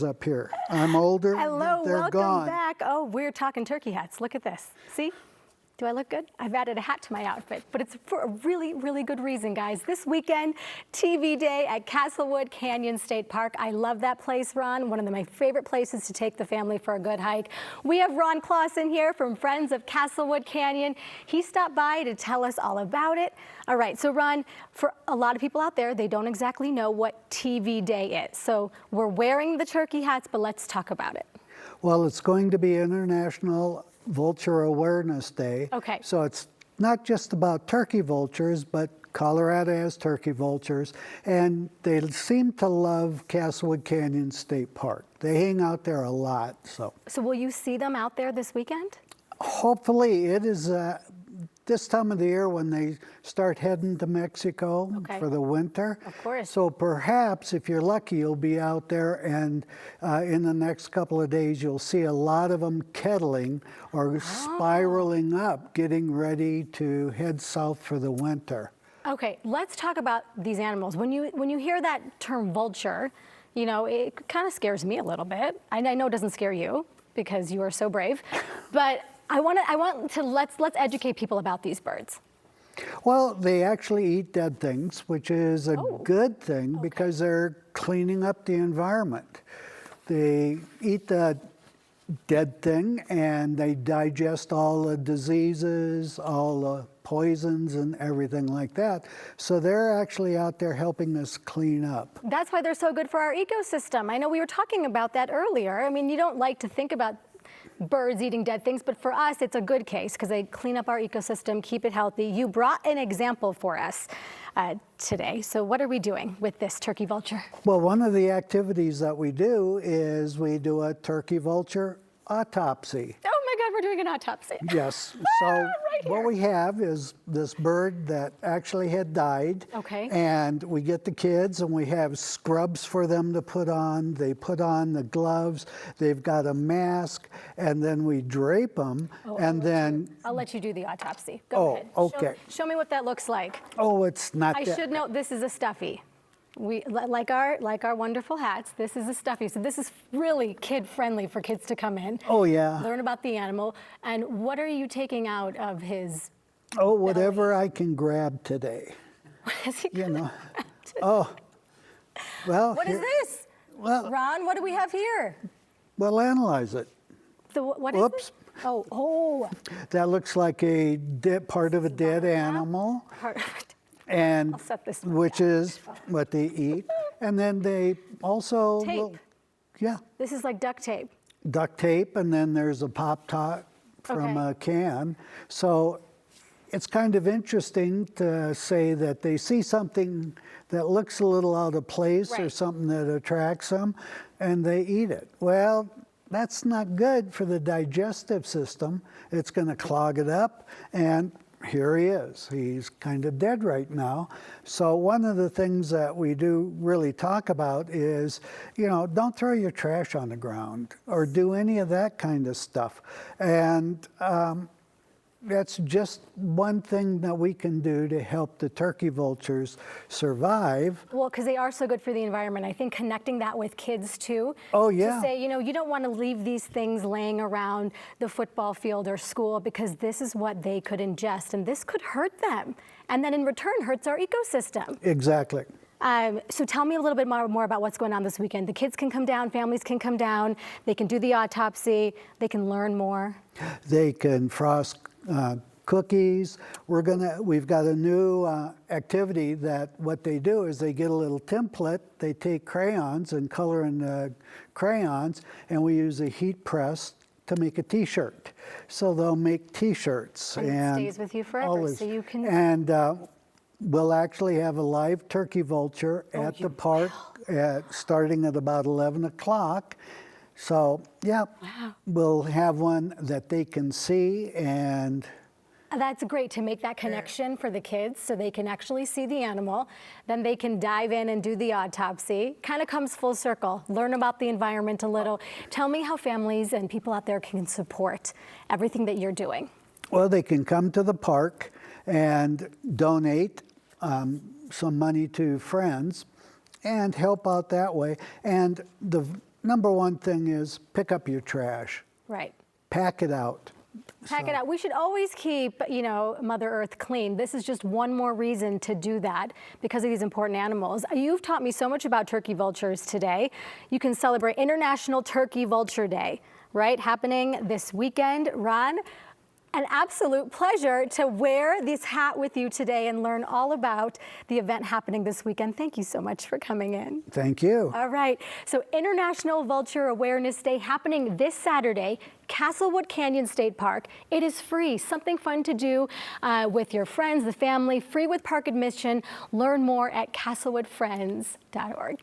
up here. I'm older. Hello, they're welcome gone. back. Oh, we're talking turkey hats. Look at this. See? Do I look good? I've added a hat to my outfit, but it's for a really, really good reason, guys. This weekend, TV day at Castlewood Canyon State Park. I love that place, Ron. One of my favorite places to take the family for a good hike. We have Ron Clausen here from Friends of Castlewood Canyon. He stopped by to tell us all about it. All right, so Ron, for a lot of people out there, they don't exactly know what TV day is. So we're wearing the turkey hats, but let's talk about it. Well, it's going to be International Vulture Awareness Day. Okay. So it's not just about turkey vultures, but Colorado has turkey vultures, and they seem to love Castlewood Canyon State Park. They hang out there a lot. So will you see them out there this weekend? hopefully it is this time of the year when they start heading to Mexico for the winter. Of course. So perhaps, if you're lucky, you'll be out there, and in the next couple of days, you'll see a lot of them kettling or spiraling up, getting ready to head south for the winter. Okay, let's talk about these animals. When you hear that term vulture, you know, it kind of scares me a little bit. I know it doesn't scare you because you are so brave, but let's educate people about these birds. Well, they actually eat dead things, which is a good thing because they're cleaning up the environment. They eat the dead thing and they digest all the diseases, all the poisons and everything like that. So they're actually out there helping us clean up. That's why they're so good for our ecosystem. I know we were talking about that earlier. I mean, you don't like to think about birds eating dead things, but for us, it's a good case because they clean up our ecosystem, keep it healthy. You brought an example for us today. So what are we doing with this turkey vulture? Well, one of the activities that we do is we do a turkey vulture autopsy. Oh my God, we're doing an autopsy. Yes. So what we have is this bird that actually had died. Okay. And we get the kids and we have scrubs for them to put on. They put on the gloves. They've got a mask, and then we drape them. I'll let you do the autopsy. Go ahead. Okay. Show me what that looks like. Oh, it's not I should note this is a stuffy. We like our wonderful hats. This is a stuffy, so this is really kid-friendly for kids to come in. Oh yeah. Learn about the animal. And what are you taking out of his? Oh, whatever I can grab today. What is he You know. grab today? Oh. Well. What is this? Well, Ron, what do we have here? we'll analyze it. What is Oops. this? Oh. That looks like a part of a dead animal. Part of it. And I'll set this one which down. is what they eat. And then they also Tape. This is like duct tape. duct tape, and then there's a pop top from a can. So it's kind of interesting to say that they see something that looks a little out of place or something that attracts them, and they eat it. Well, that's not good for the digestive system. It's going to clog it up, and here he is. He's kind of dead right now. So one of the things that we do really talk about is, you know, don't throw your trash on the ground or do any of that kind of stuff. And that's just one thing that we can do to help the turkey vultures survive. Well, because they are so good for the environment. I think connecting that with kids too. Oh, yeah. To say, you know, you don't want to leave these things laying around the football field or school because this is what they could ingest and this could hurt them. And then in return hurts our ecosystem. Exactly. So tell me a little bit more about what's going on this weekend. The kids can come down, families can come down, they can do the autopsy, they can learn more. They can frost cookies. We've got a new activity that what they do is they get a little template, they take crayons and color in the crayons, and we use a heat press to make a t-shirt. So they'll make t-shirts. And it stays with you forever, so you can... And we'll actually have a live turkey vulture at the park starting at about 11 o'clock. So, yeah, we'll have one that they can see, and that's great to make that connection for the kids so they can actually see the animal. Then they can dive in and do the autopsy. Kind of comes full circle. Learn about the environment a little. Tell me how families and people out there can support everything that you're doing. Well, they can come to the park and donate some money to Friends and help out that way. And the number one thing is pick up your trash, Right. pack it out. Pack it out. We should always keep, Mother Earth clean. This is just one more reason to do that because of these important animals. You've taught me so much about turkey vultures today. You can celebrate International Turkey Vulture Day, right? Happening this weekend. Ron, an absolute pleasure to wear this hat with you today and learn all about the event happening this weekend. Thank you so much for coming in. Thank you. All right, so International Vulture Awareness Day happening this Saturday, Castlewood Canyon State Park. It is free, something fun to do with your friends, the family, free with park admission. Learn more at castlewoodfriends.org.